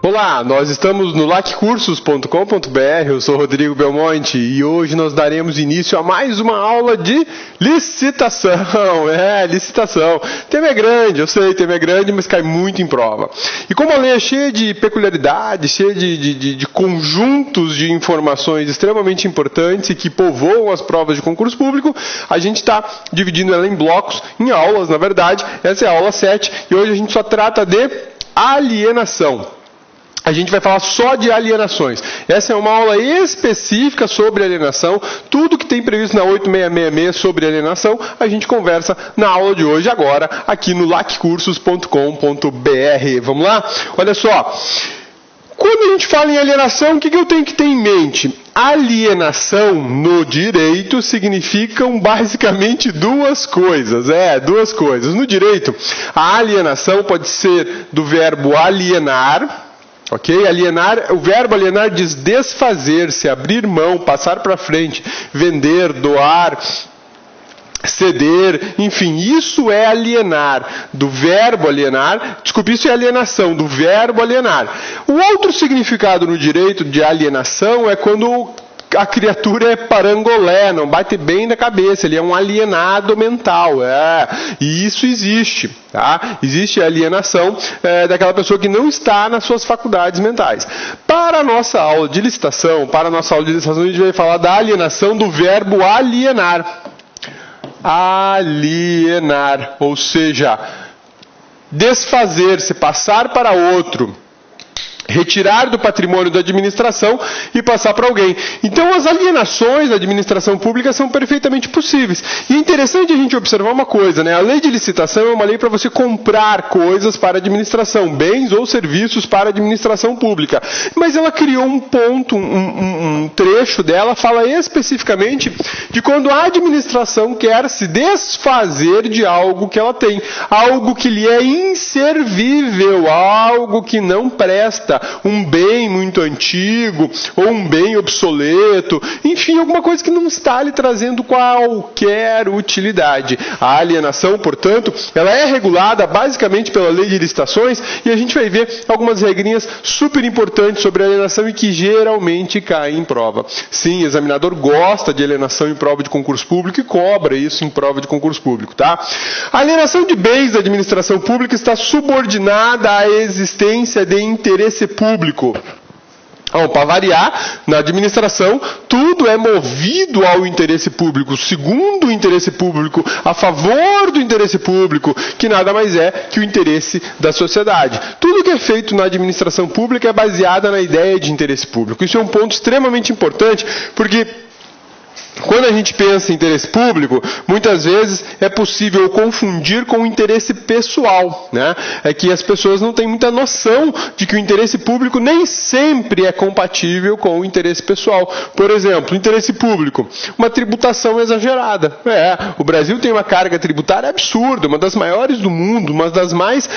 Olá, nós estamos no laccursos.com.br, eu sou Rodrigo Belmonte e hoje nós daremos início a mais uma aula de licitação. Licitação. Tema é grande, eu sei, tema é grande, mas cai muito em prova. E como a lei é cheia de peculiaridades, cheia de conjuntos de informações extremamente importantes e que povoam as provas de concurso público, a gente está dividindo ela em blocos, em aulas, na verdade. Essa é a aula 7 e hoje a gente só trata de alienação. A gente vai falar só de alienações. Essa é uma aula específica sobre alienação. Tudo que tem previsto na 8666 sobre alienação, a gente conversa na aula de hoje, agora, aqui no laccursos.com.br. Vamos lá? Olha só. Quando a gente fala em alienação, o que eu tenho que ter em mente? Alienação no direito significam basicamente duas coisas. Duas coisas. No direito, a alienação pode ser do verbo alienar. Ok? Alienar, o verbo alienar diz desfazer-se, abrir mão, passar para frente, vender, doar, ceder, enfim, isso é alienar, do verbo alienar, desculpe, isso é alienação, do verbo alienar. O outro significado no direito de alienação é quando a criatura é parangolé, não bate bem na cabeça, ele é um alienado mental, e isso existe, tá? Existe a alienação daquela pessoa que não está nas suas faculdades mentais. Para a nossa aula de licitação, a gente vai falar da alienação do verbo alienar. Alienar, ou seja, desfazer-se, passar para outro, retirar do patrimônio da administração e passar para alguém. Então, as alienações da administração pública são perfeitamente possíveis. E é interessante a gente observar uma coisa, né? A lei de licitação é uma lei para você comprar coisas para a administração, bens ou serviços para a administração pública. Mas ela criou um ponto, um trecho dela, fala especificamente de quando a administração quer se desfazer de algo que ela tem, algo que lhe é inservível, algo que não presta, um bem muito antigo, ou um bem obsoleto, enfim, alguma coisa que não está lhe trazendo qualquer utilidade. A alienação, portanto, ela é regulada basicamente pela lei de licitações, e a gente vai ver algumas regrinhas super importantes sobre alienação e que geralmente caem em prova. Sim, o examinador gosta de alienação em prova de concurso público e cobra isso em prova de concurso público, tá? A alienação de bens da administração pública está subordinada à existência de interesse público. Para variar, na administração, tudo é movido ao interesse público, segundo o interesse público, a favor do interesse público, que nada mais é que o interesse da sociedade. Tudo que é feito na administração pública é baseado na ideia de interesse público. Isso é um ponto extremamente importante, porque quando a gente pensa em interesse público, muitas vezes é possível confundir com o interesse pessoal, né? É que as pessoas não têm muita noção de que o interesse público nem sempre é compatível com o interesse pessoal. Por exemplo, interesse público, uma tributação exagerada. O Brasil tem uma carga tributária absurda, uma das maiores do mundo, uma das mais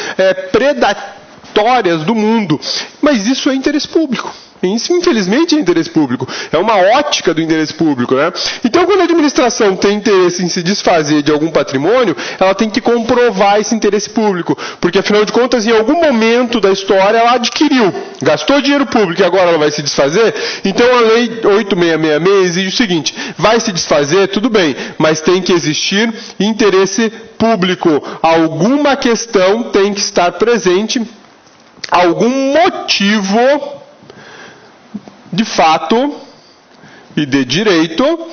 predatórias do mundo. Mas isso é interesse público. Isso, infelizmente, é interesse público. É uma ótica do interesse público, né? Então, quando a administração tem interesse em se desfazer de algum patrimônio, ela tem que comprovar esse interesse público. Porque, afinal de contas, em algum momento da história, ela adquiriu, gastou dinheiro público e agora ela vai se desfazer. Então, a lei 8666 exige o seguinte: vai se desfazer, tudo bem, mas tem que existir interesse público. Alguma questão tem que estar presente, algum motivo de fato e de direito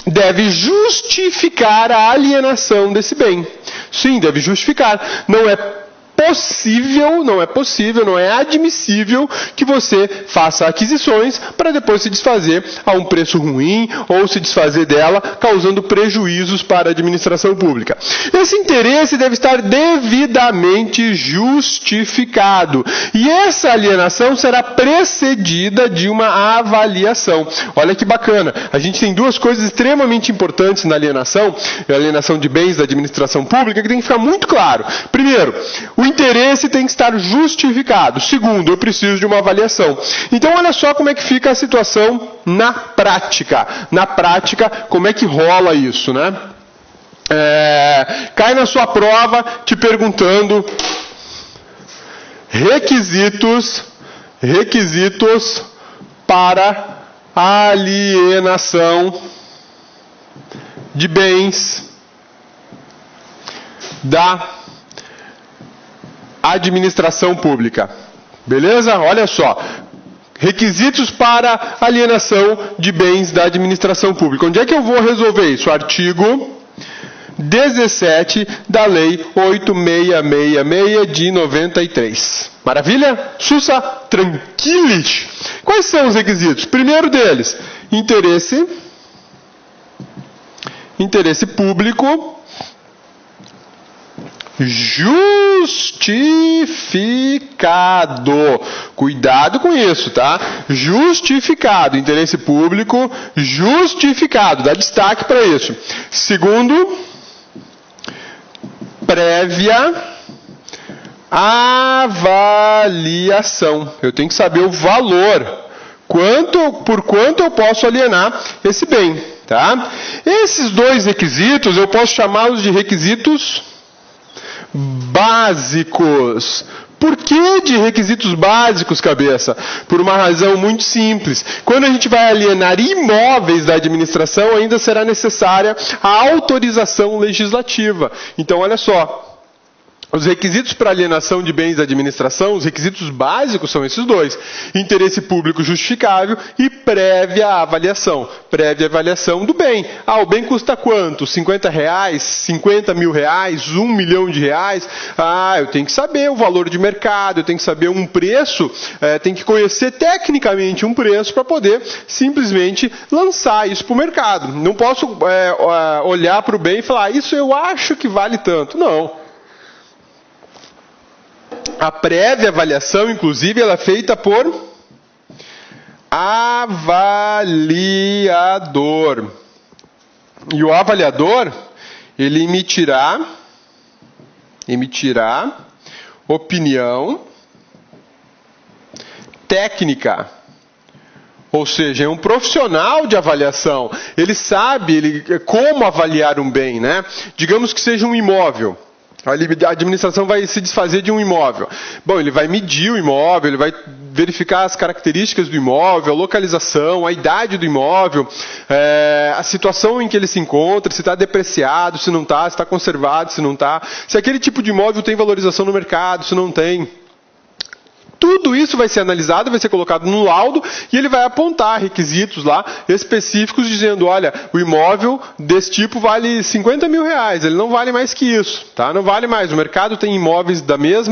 deve justificar a alienação desse bem. Sim, deve justificar. Não é possível, não é admissível que você faça aquisições para depois se desfazer a um preço ruim ou se desfazer dela causando prejuízos para a administração pública. Esse interesse deve estar devidamente justificado e essa alienação será precedida de uma avaliação. Olha que bacana, a gente tem duas coisas extremamente importantes na alienação, a alienação de bens da administração pública, que tem que ficar muito claro. Primeiro, o interesse tem que estar justificado. Segundo, eu preciso de uma avaliação. Então, olha só como é que fica a situação na prática. Na prática, como é que rola isso, né? Cai na sua prova te perguntando requisitos para alienação de bens da administração pública. Beleza? Olha só. Requisitos para alienação de bens da administração pública. Onde é que eu vou resolver isso? Artigo 17 da Lei 8666 de 93. Maravilha? Sussa, tranquilos. Quais são os requisitos? Primeiro deles, interesse público justificado. Cuidado com isso, tá? Justificado. Interesse público justificado. Dá destaque para isso. Segundo, prévia avaliação. Eu tenho que saber o valor. Por quanto eu posso alienar esse bem, tá? Esses dois requisitos eu posso chamá-los de requisitos básicos. Por que de requisitos básicos, cabeça? Por uma razão muito simples. Quando a gente vai alienar imóveis da administração, ainda será necessária a autorização legislativa. Então, olha só. Os requisitos para alienação de bens da administração, os requisitos básicos são esses dois. Interesse público justificável e prévia avaliação. Prévia avaliação do bem. Ah, o bem custa quanto? R$50? 50 mil reais? 1 milhão de reais? Ah, eu tenho que saber o valor de mercado, eu tenho que saber um preço, tenho que conhecer tecnicamente um preço para poder simplesmente lançar isso para o mercado. Não posso olhar para o bem e falar, isso eu acho que vale tanto. Não. A prévia avaliação, inclusive, ela é feita por avaliador. E o avaliador, ele emitirá opinião técnica. Ou seja, é um profissional de avaliação. Ele sabe como avaliar um bem, né? Digamos que seja um imóvel. A administração vai se desfazer de um imóvel. Bom, ele vai medir o imóvel, ele vai verificar as características do imóvel, a localização, a idade do imóvel, a situação em que ele se encontra, se está depreciado, se não está, se está conservado, se não está, se aquele tipo de imóvel tem valorização no mercado, se não tem. Tudo isso vai ser analisado, vai ser colocado no laudo e ele vai apontar requisitos lá específicos dizendo, olha, o imóvel desse tipo vale 50 mil reais, ele não vale mais que isso, tá? Não vale mais. O mercado tem imóveis do mesmo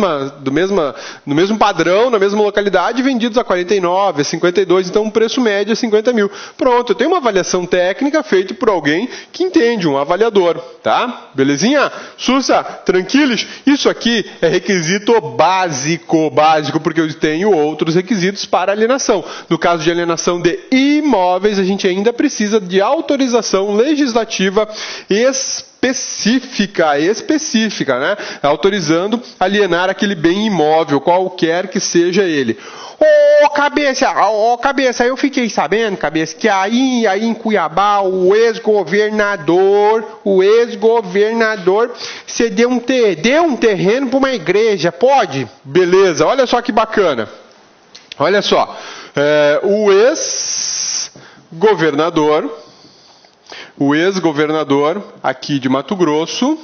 padrão, na mesma localidade, vendidos a 49, a 52, então o preço médio é 50 mil. Pronto, eu tenho uma avaliação técnica feita por alguém que entende, um avaliador, tá? Belezinha? Sussa, tranquilos? Isso aqui é requisito básico, porque eu tenho outros requisitos para alienação. No caso de alienação de imóveis, a gente ainda precisa de autorização legislativa específica, né? Autorizando alienar aquele bem imóvel, qualquer que seja ele. Cabeça, eu fiquei sabendo, cabeça, que aí em Cuiabá, o ex-governador cedeu um terreno para uma igreja, pode? Beleza, olha só que bacana. Olha só, o ex-governador aqui de Mato Grosso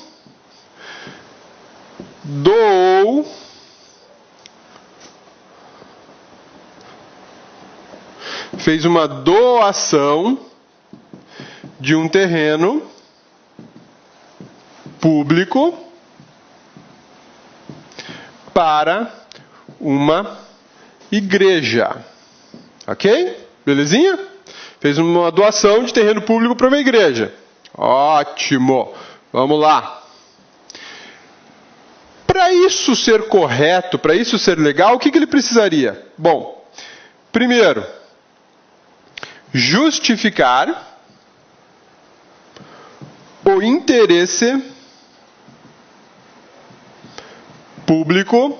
fez uma doação de um terreno público para uma igreja. Ok? Belezinha? Fez uma doação de terreno público para uma igreja. Ótimo! Vamos lá. Para isso ser correto, para isso ser legal, o que ele precisaria? Bom, primeiro, justificar o interesse público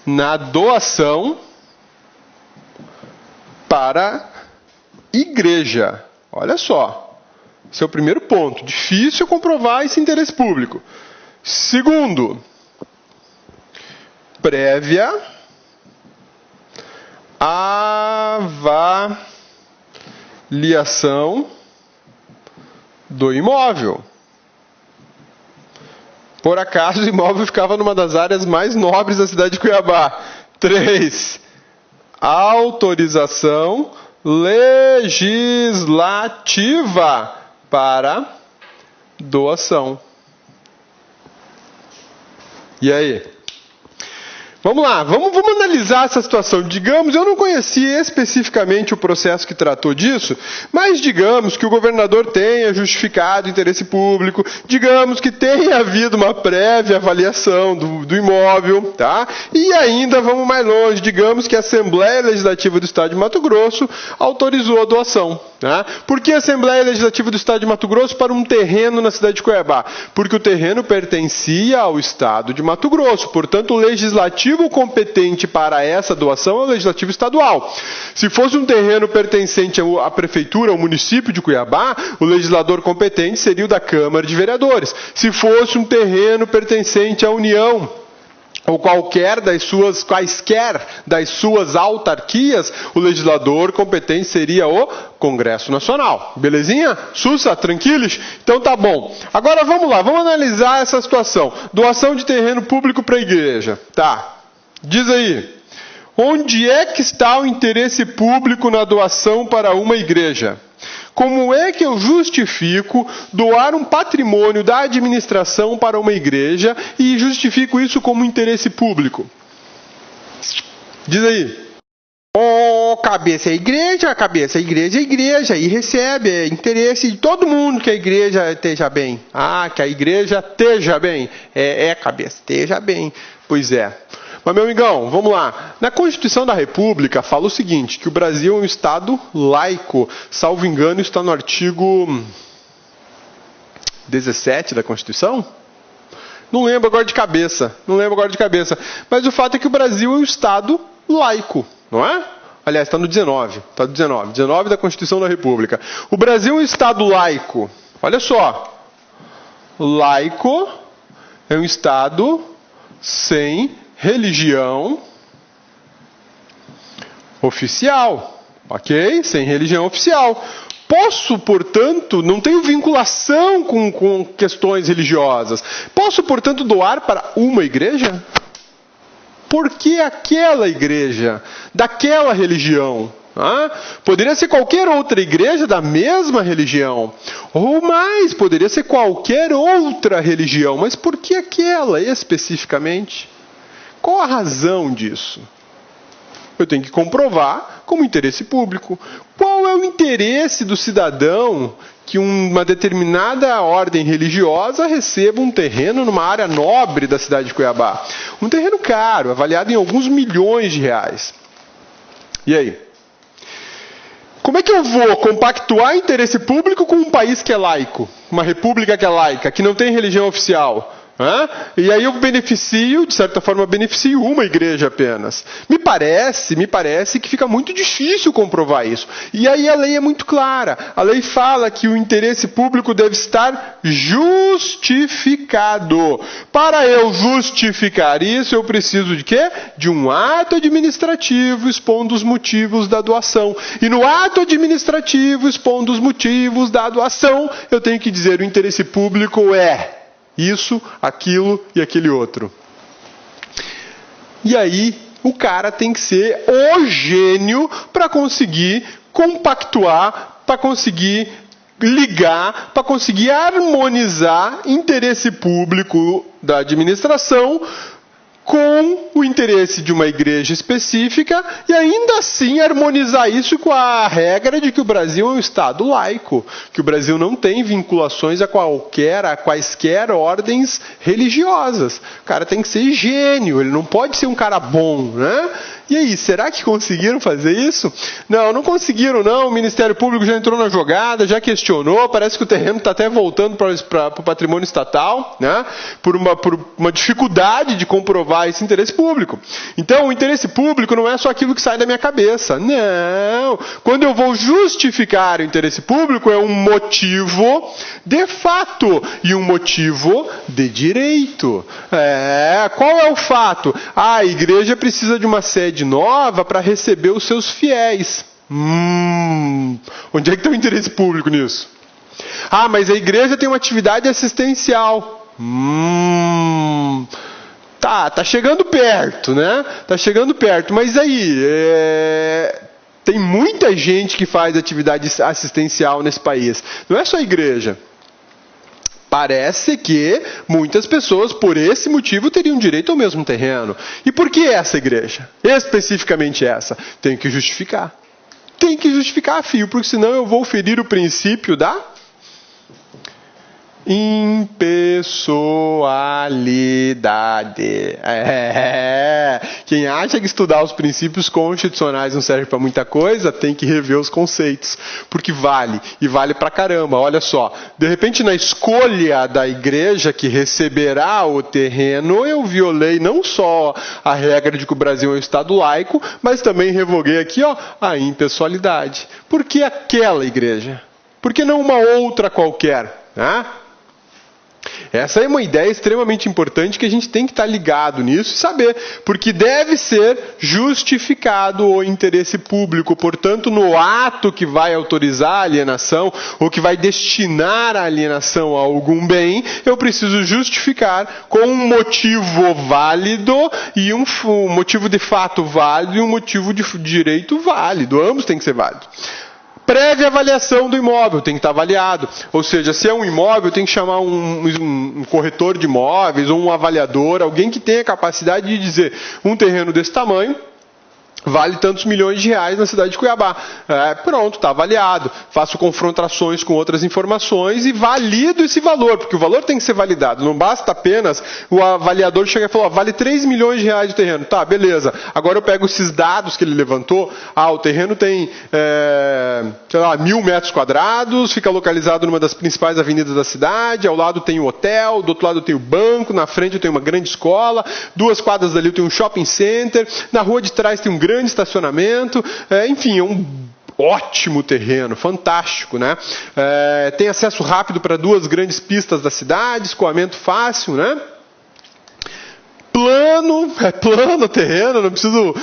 na doação para igreja. Olha só, esse é o primeiro ponto. Difícil comprovar esse interesse público. Segundo, prévia avaliação do imóvel. Por acaso, o imóvel ficava numa das áreas mais nobres da cidade de Cuiabá. 3. Autorização legislativa para doação. E aí? Vamos lá, vamos analisar essa situação. Digamos, eu não conheci especificamente o processo que tratou disso, mas digamos que o governador tenha justificado o interesse público, digamos que tenha havido uma prévia avaliação do imóvel, tá? E ainda vamos mais longe, digamos que a Assembleia Legislativa do Estado de Mato Grosso autorizou a doação. Tá? Por que a Assembleia Legislativa do Estado de Mato Grosso para um terreno na cidade de Cuiabá? Porque o terreno pertencia ao Estado de Mato Grosso, portanto o legislativo competente para essa doação é o legislativo estadual. Se fosse um terreno pertencente à prefeitura, ao município de Cuiabá, o legislador competente seria o da Câmara de Vereadores. Se fosse um terreno pertencente à União, ou quaisquer das suas autarquias, o legislador competente seria o Congresso Nacional. Belezinha? Sussa? Tranquilos? Então tá bom. Agora vamos lá, vamos analisar essa situação. Doação de terreno público para a igreja. Tá. Diz aí, onde é que está o interesse público na doação para uma igreja? Como é que eu justifico doar um patrimônio da administração para uma igreja e justifico isso como interesse público? Diz aí. Cabeça é igreja, cabeça é igreja, e recebe, é interesse de todo mundo que a igreja esteja bem. Ah, que a igreja esteja bem. Cabeça, esteja bem. Pois é. Mas, meu amigão, vamos lá. Na Constituição da República fala o seguinte, que o Brasil é um Estado laico. Salvo engano, está no artigo 17 da Constituição? Não lembro agora de cabeça. Mas o fato é que o Brasil é um Estado laico, não é? Aliás, está no 19. Está no 19 da Constituição da República. O Brasil é um Estado laico. Olha só. Laico é um Estado sem religião oficial, ok? Sem religião oficial. Posso, portanto, não tenho vinculação com questões religiosas. Posso, portanto, doar para uma igreja? Por que aquela igreja, daquela religião? Poderia ser qualquer outra igreja da mesma religião. Ou mais, poderia ser qualquer outra religião. Mas por que aquela especificamente? Qual a razão disso? Eu tenho que comprovar como interesse público. Qual é o interesse do cidadão que uma determinada ordem religiosa receba um terreno numa área nobre da cidade de Cuiabá? Um terreno caro, avaliado em alguns milhões de reais. E aí? Como é que eu vou compactuar interesse público com um país que é laico? Uma república que é laica, que não tem religião oficial? E aí eu beneficio, de certa forma, beneficio uma igreja apenas. Me parece que fica muito difícil comprovar isso. E aí a lei é muito clara. A lei fala que o interesse público deve estar justificado. Para eu justificar isso, eu preciso de quê? De um ato administrativo expondo os motivos da doação. E no ato administrativo expondo os motivos da doação, eu tenho que dizer o interesse público é isso, aquilo e aquele outro. E aí, o cara tem que ser o gênio para conseguir compactuar, para conseguir ligar, para conseguir harmonizar interesse público da administração com o interesse de uma igreja específica e ainda assim harmonizar isso com a regra de que o Brasil é um Estado laico, que o Brasil não tem vinculações a quaisquer ordens religiosas. O cara tem que ser gênio, ele não pode ser um cara bom, né? E aí, será que conseguiram fazer isso? Não conseguiram não, o Ministério Público já entrou na jogada, já questionou, parece que o terreno está até voltando para o patrimônio estatal, né? Por uma dificuldade de comprovar provar esse interesse público. Então, o interesse público não é só aquilo que sai da minha cabeça. Não. Quando eu vou justificar o interesse público, é um motivo de fato e um motivo de direito. Qual é o fato? A igreja precisa de uma sede nova para receber os seus fiéis. Onde é que está o interesse público nisso? Mas a igreja tem uma atividade assistencial. Tá chegando perto, né? Tá chegando perto, mas aí, tem muita gente que faz atividade assistencial nesse país. Não é só a igreja. Parece que muitas pessoas, por esse motivo, teriam direito ao mesmo terreno. E por que essa igreja? Especificamente essa? Tem que justificar. Tem que justificar a fio, porque senão eu vou ferir o princípio da impessoalidade. Quem acha que estudar os princípios constitucionais não serve para muita coisa, tem que rever os conceitos, porque vale, e vale pra caramba. Olha só, de repente na escolha da igreja que receberá o terreno, eu violei não só a regra de que o Brasil é um estado laico, mas também revoguei aqui a impessoalidade. Por que aquela igreja? Por que não uma outra qualquer? Essa é uma ideia extremamente importante que a gente tem que estar ligado nisso e saber, porque deve ser justificado o interesse público. Portanto, no ato que vai autorizar a alienação ou que vai destinar a alienação a algum bem, eu preciso justificar com um motivo válido e um motivo de fato válido e um motivo de direito válido. Ambos têm que ser válidos. Prévia avaliação do imóvel, tem que estar avaliado. Ou seja, se é um imóvel, tem que chamar um corretor de imóveis ou um avaliador, alguém que tenha capacidade de dizer um terreno desse tamanho vale tantos milhões de reais na cidade de Cuiabá. Pronto, está avaliado. Faço confrontações com outras informações e valido esse valor, porque o valor tem que ser validado. Não basta apenas o avaliador chegar e falar, vale 3 milhões de reais o terreno. Tá, beleza. Agora eu pego esses dados que ele levantou. O terreno tem, 1.000 metros quadrados, fica localizado numa das principais avenidas da cidade, ao lado tem o hotel, do outro lado tem o banco, na frente eu tenho uma grande escola, 2 quadras dali eu tenho um shopping center, na rua de trás tem um grande estacionamento, enfim, é um ótimo terreno, fantástico, né? Tem acesso rápido para 2 grandes pistas da cidade, escoamento fácil, né? Plano o terreno, não preciso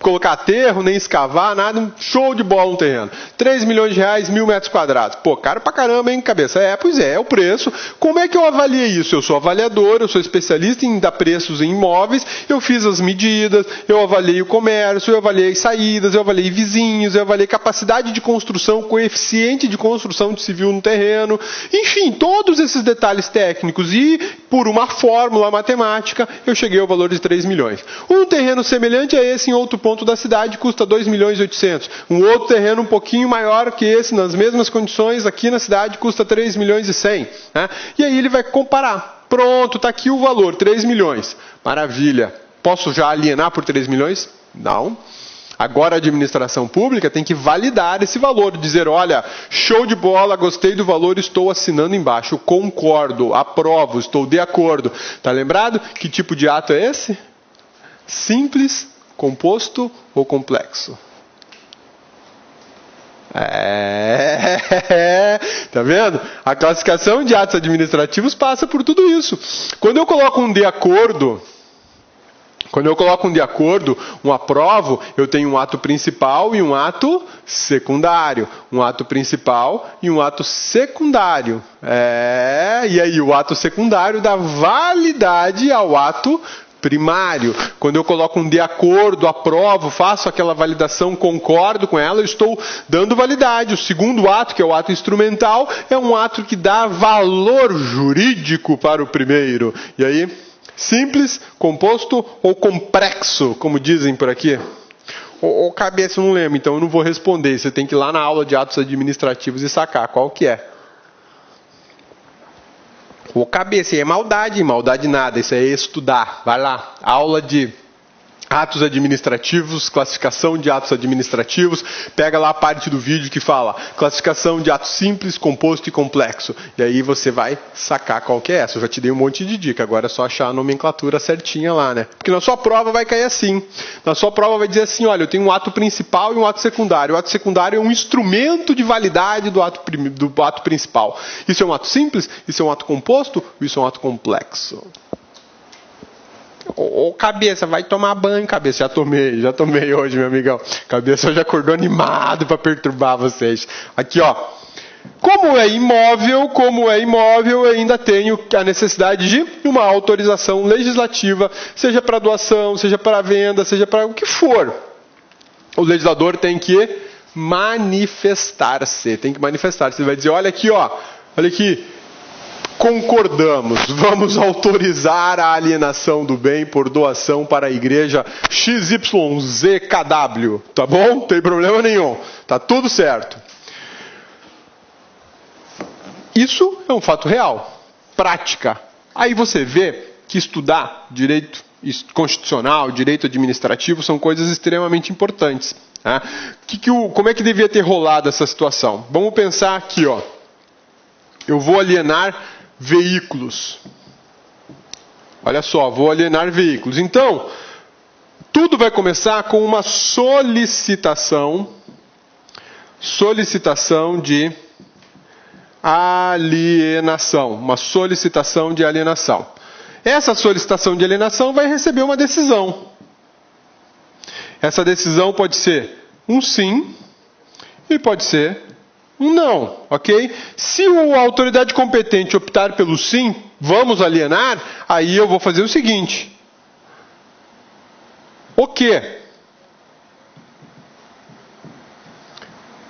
colocar aterro, nem escavar, nada, show de bola no terreno. 3 milhões de reais, 1.000 metros quadrados. Pô, caro pra caramba, hein, cabeça? Pois é o preço. Como é que eu avaliei isso? Eu sou avaliador, eu sou especialista em dar preços em imóveis, eu fiz as medidas, eu avaliei o comércio, eu avaliei saídas, eu avaliei vizinhos, eu avaliei capacidade de construção, coeficiente de construção de civil no terreno, enfim, todos esses detalhes técnicos e, por uma fórmula matemática, eu cheguei ao valor de 3 milhões. Um terreno semelhante a esse em outro ponto da cidade custa 2 milhões e 800. Um outro terreno um pouquinho maior que esse, nas mesmas condições, aqui na cidade, custa 3 milhões e 100. Né? E aí ele vai comparar. Pronto, está aqui o valor, 3 milhões. Maravilha. Posso já alienar por 3 milhões? Não. Agora a administração pública tem que validar esse valor, dizer, olha, show de bola, gostei do valor, estou assinando embaixo, concordo, aprovo, estou de acordo. Tá lembrado? Que tipo de ato é esse? Simples, composto ou complexo? Tá vendo? A classificação de atos administrativos passa por tudo isso. Quando eu coloco um de acordo, um aprovo, eu tenho um ato principal e um ato secundário. Um ato principal e um ato secundário. E aí o ato secundário dá validade ao ato primário. Quando eu coloco um de acordo, aprovo, faço aquela validação, concordo com ela, eu estou dando validade. O segundo ato, que é o ato instrumental, é um ato que dá valor jurídico para o primeiro. E aí, simples, composto ou complexo, como dizem por aqui? Ou cabeça, eu não lembro, então eu não vou responder. Você tem que ir lá na aula de atos administrativos e sacar qual que é. Ou cabeça, é maldade nada, isso é estudar. Vai lá, aula de Atos administrativos, classificação de atos administrativos, pega lá a parte do vídeo que fala classificação de atos simples, composto e complexo. E aí você vai sacar qual que é essa. Eu já te dei um monte de dica, agora é só achar a nomenclatura certinha lá, né? Porque na sua prova vai cair assim. Na sua prova vai dizer assim, olha, eu tenho um ato principal e um ato secundário. O ato secundário é um instrumento de validade do ato principal. Isso é um ato simples? Isso é um ato composto? Isso é um ato complexo? Ô, cabeça, vai tomar banho, cabeça. Já tomei hoje, meu amigão. Cabeça já acordou animado para perturbar vocês. Aqui, ó. Como é imóvel, eu ainda tenho a necessidade de uma autorização legislativa, seja para doação, seja para venda, seja para o que for. O legislador tem que manifestar-se. Ele vai dizer, olha aqui, ó. Olha aqui. Concordamos, vamos autorizar a alienação do bem por doação para a igreja XYZKW, tá bom? Não tem problema nenhum, tá tudo certo. Isso é um fato real, prática. Aí você vê que estudar direito constitucional, direito administrativo são coisas extremamente importantes. Tá? Como é que devia ter rolado essa situação? Vamos pensar aqui, ó. Eu vou alienar veículos. Olha só, vou alienar veículos. Então, tudo vai começar com uma solicitação de alienação. Uma solicitação de alienação. Essa solicitação de alienação vai receber uma decisão. Essa decisão pode ser um sim e pode ser um não, ok? Se a autoridade competente optar pelo sim, vamos alienar, aí eu vou fazer o seguinte. O quê?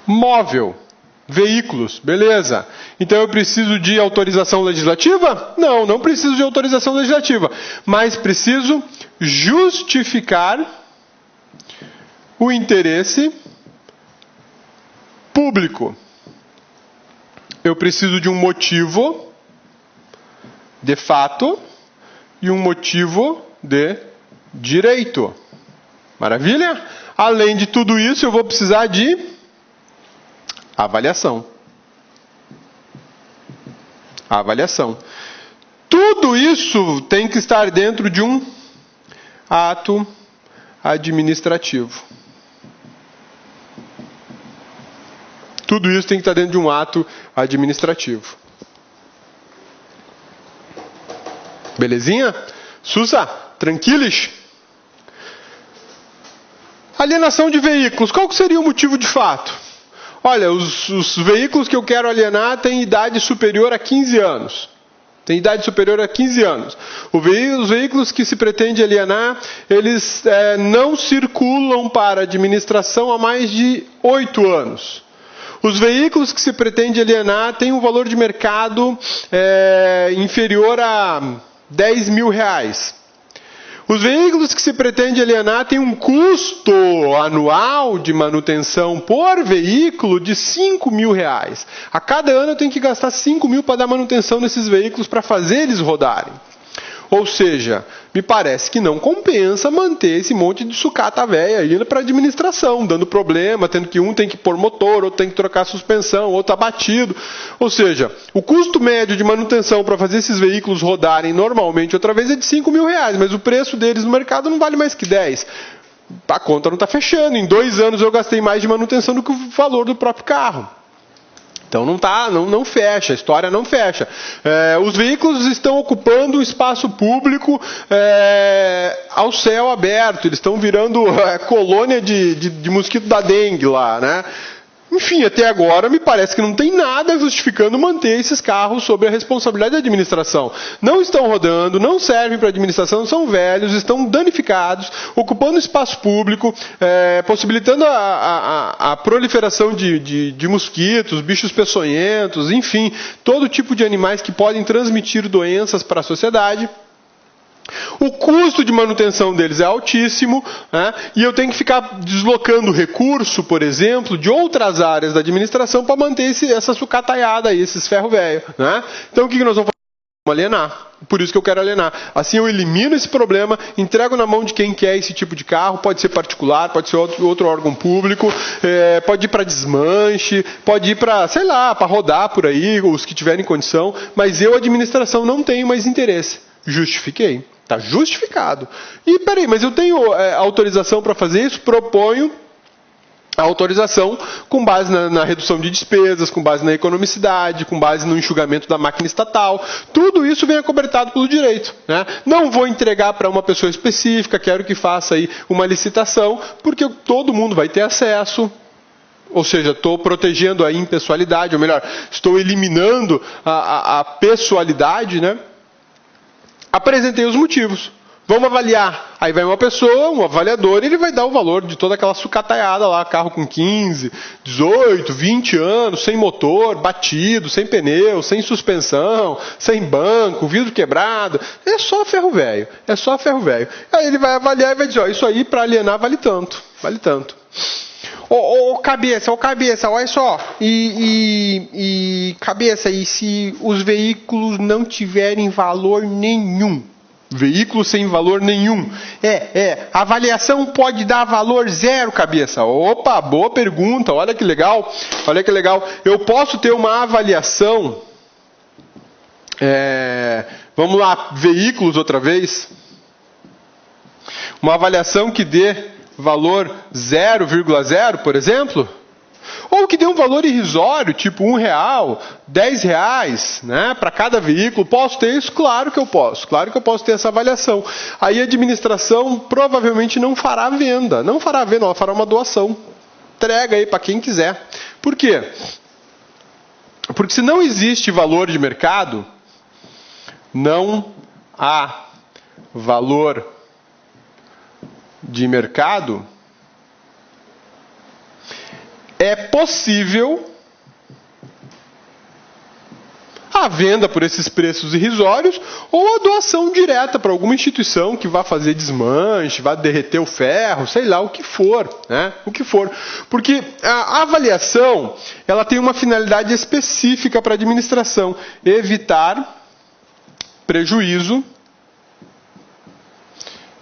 Móvel, veículos, beleza. Então eu preciso de autorização legislativa? Não, não preciso de autorização legislativa. Mas preciso justificar o interesse público. Eu preciso de um motivo de fato e um motivo de direito. Maravilha? Além de tudo isso, eu vou precisar de avaliação. Avaliação. Tudo isso tem que estar dentro de um ato administrativo. Tudo isso tem que estar dentro de um ato administrativo. Belezinha? Sussa, tranquilos? Alienação de veículos. Qual seria o motivo de fato? Olha, os veículos que eu quero alienar têm idade superior a 15 anos. Tem idade superior a 15 anos. Os veículos que se pretende alienar, eles não circulam para a administração há mais de 8 anos. Os veículos que se pretende alienar têm um valor de mercado inferior a R$10.000. Os veículos que se pretende alienar têm um custo anual de manutenção por veículo de R$5.000. A cada ano eu tenho que gastar R$5.000 para dar manutenção nesses veículos para fazer eles rodarem. Ou seja, me parece que não compensa manter esse monte de sucata velha indo para a administração, dando problema, tendo que um tem que pôr motor, outro tem que trocar suspensão, outro abatido. Ou seja, o custo médio de manutenção para fazer esses veículos rodarem normalmente outra vez é de R$5.000, mas o preço deles no mercado não vale mais que 10. A conta não está fechando. Em 2 anos eu gastei mais de manutenção do que o valor do próprio carro. Então não fecha, a história não fecha. Os veículos estão ocupando um espaço público ao céu aberto, eles estão virando colônia de mosquito da dengue lá, né? Enfim, até agora me parece que não tem nada justificando manter esses carros sob a responsabilidade da administração. Não estão rodando, não servem para a administração, são velhos, estão danificados, ocupando espaço público, possibilitando a proliferação de mosquitos, bichos peçonhentos, enfim, todo tipo de animais que podem transmitir doenças para a sociedade. O custo de manutenção deles é altíssimo, né? E eu tenho que ficar deslocando recurso, por exemplo, de outras áreas da administração para manter essa sucataiada aí, esses ferro velho, né? Então o que nós vamos fazer? Vamos alienar. Por isso que eu quero alienar. Assim eu elimino esse problema, entrego na mão de quem quer esse tipo de carro, pode ser particular, pode ser outro órgão público, pode ir para desmanche, pode ir para, sei lá, para rodar por aí, os que tiverem condição, mas eu, administração, não tenho mais interesse. Justifiquei. Está justificado. E peraí, mas eu tenho autorização para fazer isso? Proponho a autorização com base na redução de despesas, com base na economicidade, com base no enxugamento da máquina estatal. Tudo isso vem acobertado pelo direito, né? Não vou entregar para uma pessoa específica, quero que faça aí uma licitação, porque todo mundo vai ter acesso. Ou seja, estou protegendo a impessoalidade, ou melhor, estou eliminando a pessoalidade, né? Apresentei os motivos. Vamos avaliar. Aí vai uma pessoa, um avaliador, e ele vai dar o valor de toda aquela sucataiada lá, carro com 15, 18, 20 anos, sem motor, batido, sem pneu, sem suspensão, sem banco, vidro quebrado. É só ferro velho. É só ferro velho. Aí ele vai avaliar e vai dizer, ó, isso aí para alienar vale tanto. Vale tanto. Cabeça, olha só. Cabeça, e se os veículos não tiverem valor nenhum? Veículo sem valor nenhum. A avaliação pode dar valor zero, cabeça. Opa, boa pergunta. Olha que legal. Olha que legal. Eu posso ter uma avaliação. Vamos lá, veículos outra vez. Uma avaliação que dê valor 0,0, por exemplo? Ou que dê um valor irrisório, tipo R$1, R$10, né, para cada veículo. Posso ter isso? Claro que eu posso. Claro que eu posso ter essa avaliação. Aí a administração provavelmente não fará venda. Não fará venda, ela fará uma doação. Entrega aí para quem quiser. Por quê? Porque se não existe valor de mercado, não há valor de mercado, é possível a venda por esses preços irrisórios ou a doação direta para alguma instituição que vá fazer desmanche, vá derreter o ferro, sei lá, o que for, né? O que for. Porque a avaliação, ela tem uma finalidade específica para a administração: evitar prejuízo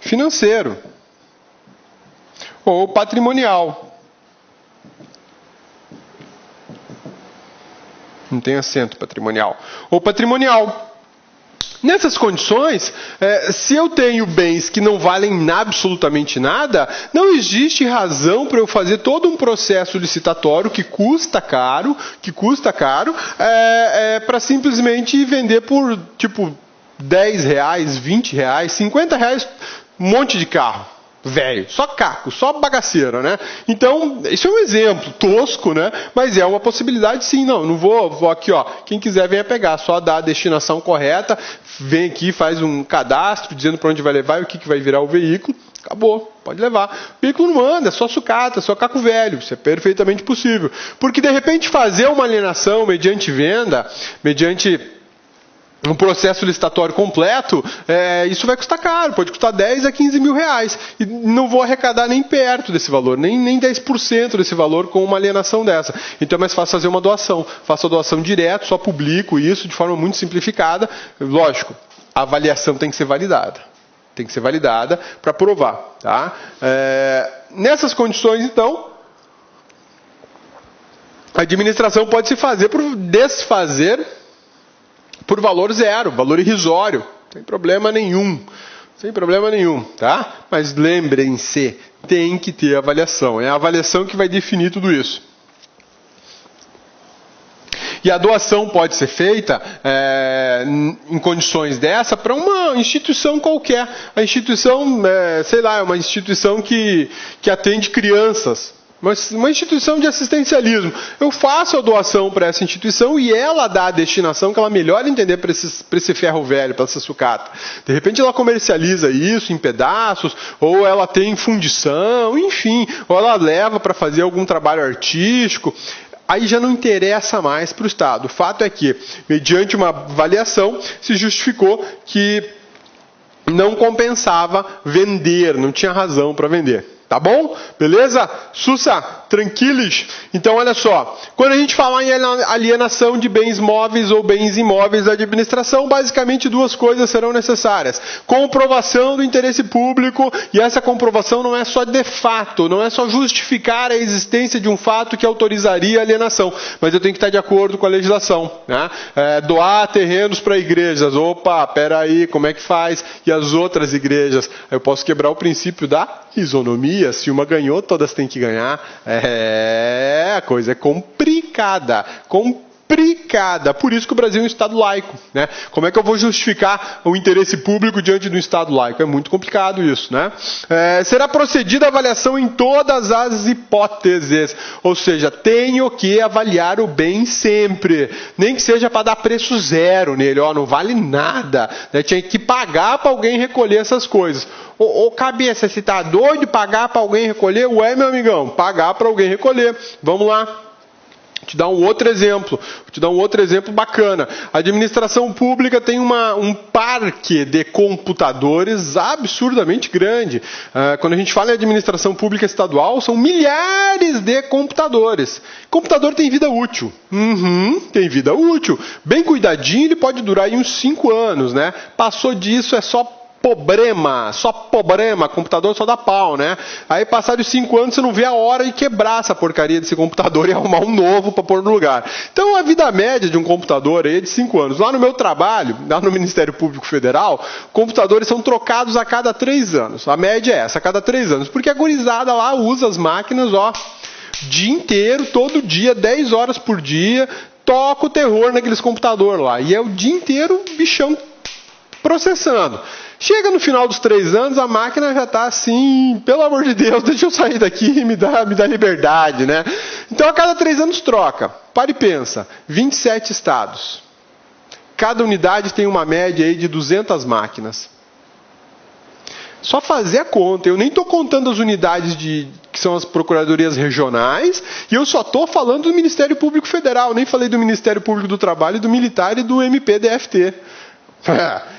financeiro ou patrimonial. Não tem acento, patrimonial. Ou patrimonial. Nessas condições, se eu tenho bens que não valem absolutamente nada, não existe razão para eu fazer todo um processo licitatório que custa caro, para simplesmente vender por, tipo, R$10, R$20, R$50, um monte de carro. Velho, só caco, só bagaceira, né? Então, isso é um exemplo tosco, né? Mas é uma possibilidade, sim. Não vou aqui, ó. Quem quiser venha pegar, só dá a destinação correta, vem aqui, faz um cadastro dizendo para onde vai levar e o que vai virar o veículo. Acabou, pode levar. O veículo não anda, é só sucata, é só caco velho. Isso é perfeitamente possível. Porque de repente fazer uma alienação mediante venda, mediante um processo licitatório completo, isso vai custar caro, pode custar 10 a 15 mil reais. E não vou arrecadar nem perto desse valor, nem 10% desse valor com uma alienação dessa. Então é mais fácil fazer uma doação. Faço a doação direto, só publico isso de forma muito simplificada. Lógico, a avaliação tem que ser validada. Tem que ser validada para provar. Tá? Nessas condições, então, a administração pode se fazer por desfazer por valor zero, valor irrisório, sem problema nenhum, tá? Mas lembrem-se, tem que ter avaliação, é a avaliação que vai definir tudo isso. E a doação pode ser feita em condições dessa para uma instituição qualquer, a instituição, sei lá, é uma instituição que atende crianças. Uma instituição de assistencialismo. Eu faço a doação para essa instituição e ela dá a destinação que ela melhor entender para esse ferro velho, para essa sucata. De repente ela comercializa isso em pedaços, ou ela tem fundição, enfim, ou ela leva para fazer algum trabalho artístico. Aí já não interessa mais para o Estado. O fato é que, mediante uma avaliação, se justificou que não compensava vender, não tinha razão para vender. Tá bom? Beleza? Sussa, tranquilos? Então, olha só. Quando a gente falar em alienação de bens móveis ou bens imóveis da administração, basicamente duas coisas serão necessárias. Comprovação do interesse público, e essa comprovação não é só de fato, não é só justificar a existência de um fato que autorizaria a alienação, mas eu tenho que estar de acordo com a legislação. Né? Doar terrenos para igrejas. Opa, peraí, como é que faz? E as outras igrejas? Eu posso quebrar o princípio da isonomia. Se uma ganhou, todas têm que ganhar. A coisa é complicada. Por isso que o Brasil é um Estado laico. Né? Como é que eu vou justificar o interesse público diante do Estado laico? É muito complicado isso. Né? Será procedida a avaliação em todas as hipóteses. Ou seja, tenho que avaliar o bem sempre. Nem que seja para dar preço zero nele. Não vale nada. Né? Tinha que pagar para alguém recolher essas coisas. Ô cabeça, você tá doido de pagar para alguém recolher? Ué, meu amigão, pagar para alguém recolher. Vamos lá. Vou te dar um outro exemplo bacana. A administração pública tem um parque de computadores absurdamente grande. Quando a gente fala em administração pública estadual, são milhares de computadores. Computador tem vida útil. Tem vida útil. Bem cuidadinho, ele pode durar aí uns 5 anos, né? Passou disso, é só problema, computador só dá pau, né? Aí passados 5 anos você não vê a hora de quebrar essa porcaria desse computador e arrumar um novo para pôr no lugar. Então a vida média de um computador aí é de 5 anos. Lá no meu trabalho, lá no Ministério Público Federal, computadores são trocados a cada 3 anos. A média é essa, a cada 3 anos. Porque a gurizada lá usa as máquinas, dia inteiro, todo dia, 10 horas por dia, toca o terror naqueles computadores lá. E é o dia inteiro bichão processando. Chega no final dos 3 anos, a máquina já está assim, pelo amor de Deus, deixa eu sair daqui e me dá liberdade, né? Então, a cada 3 anos troca. Para e pensa, 27 estados. Cada unidade tem uma média aí de 200 máquinas. Só fazer a conta. Eu nem estou contando as unidades que são as procuradorias regionais, e eu só estou falando do Ministério Público Federal. Nem falei do Ministério Público do Trabalho, do Militar e do MPDFT.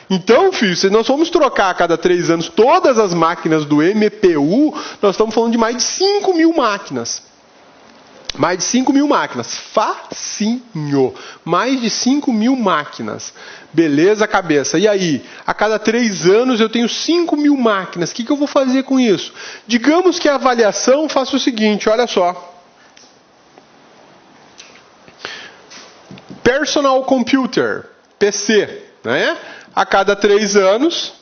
Então, filho, se nós vamos trocar a cada 3 anos todas as máquinas do MPU, nós estamos falando de mais de 5 mil máquinas. Mais de 5 mil máquinas. Facinho. Mais de 5 mil máquinas. Beleza, cabeça? E aí? A cada 3 anos eu tenho 5 mil máquinas. O que eu vou fazer com isso? Digamos que a avaliação faça o seguinte, olha só. Personal Computer, PC. Né? A cada 3 anos,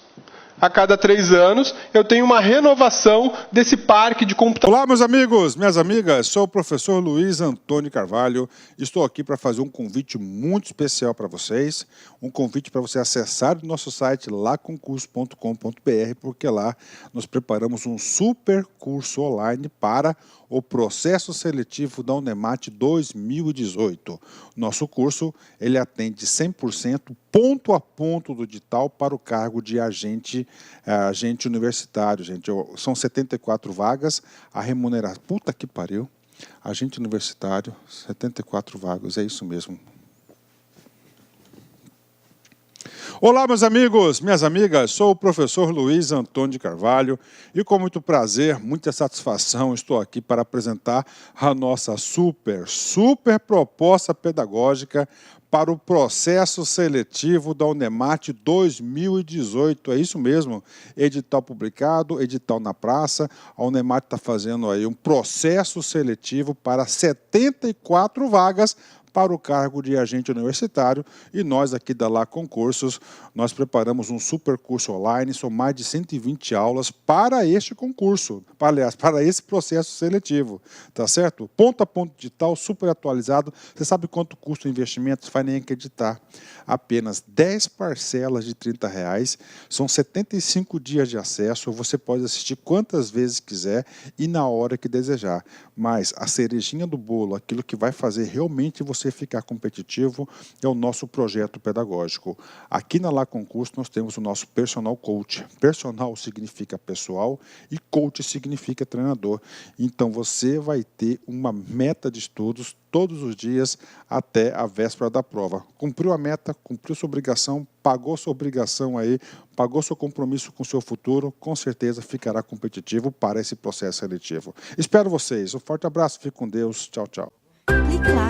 eu tenho uma renovação desse parque de computadores. Olá, meus amigos, minhas amigas, sou o professor Luiz Antônio Carvalho. Estou aqui para fazer um convite muito especial para vocês, um convite para você acessar o nosso site laconcurso.com.br, porque lá nós preparamos um super curso online para o processo seletivo da Unemat 2018. Nosso curso, ele atende 100% ponto a ponto do edital para o cargo de agente universitário, gente. São 74 vagas, a remuneração... Puta que pariu! Agente universitário, 74 vagas, é isso mesmo. Olá, meus amigos, minhas amigas, sou o professor Luiz Antônio de Carvalho e com muito prazer, muita satisfação, estou aqui para apresentar a nossa super proposta pedagógica para o processo seletivo da Unemat 2018. É isso mesmo, edital publicado, edital na praça. A Unemat está fazendo aí um processo seletivo para 74 vagas para o cargo de agente universitário, e nós aqui da Lá Concursos, nós preparamos um super curso online, são mais de 120 aulas para este concurso, aliás, para esse processo seletivo, tá certo? Ponto a ponto digital, super atualizado. Você sabe quanto custa o investimento? Você vai nem acreditar. Apenas 10 parcelas de R$30, são 75 dias de acesso, você pode assistir quantas vezes quiser e na hora que desejar. Mas a cerejinha do bolo, aquilo que vai fazer realmente você você ficar competitivo é o nosso projeto pedagógico. Aqui na Lá Concurso nós temos o nosso Personal Coach. Personal significa pessoal e coach significa treinador. Então você vai ter uma meta de estudos todos os dias até a véspera da prova. Cumpriu a meta, cumpriu sua obrigação, pagou sua obrigação aí, pagou seu compromisso com o seu futuro, com certeza ficará competitivo para esse processo seletivo. Espero vocês. Um forte abraço, fique com Deus. Tchau, tchau. Clique lá.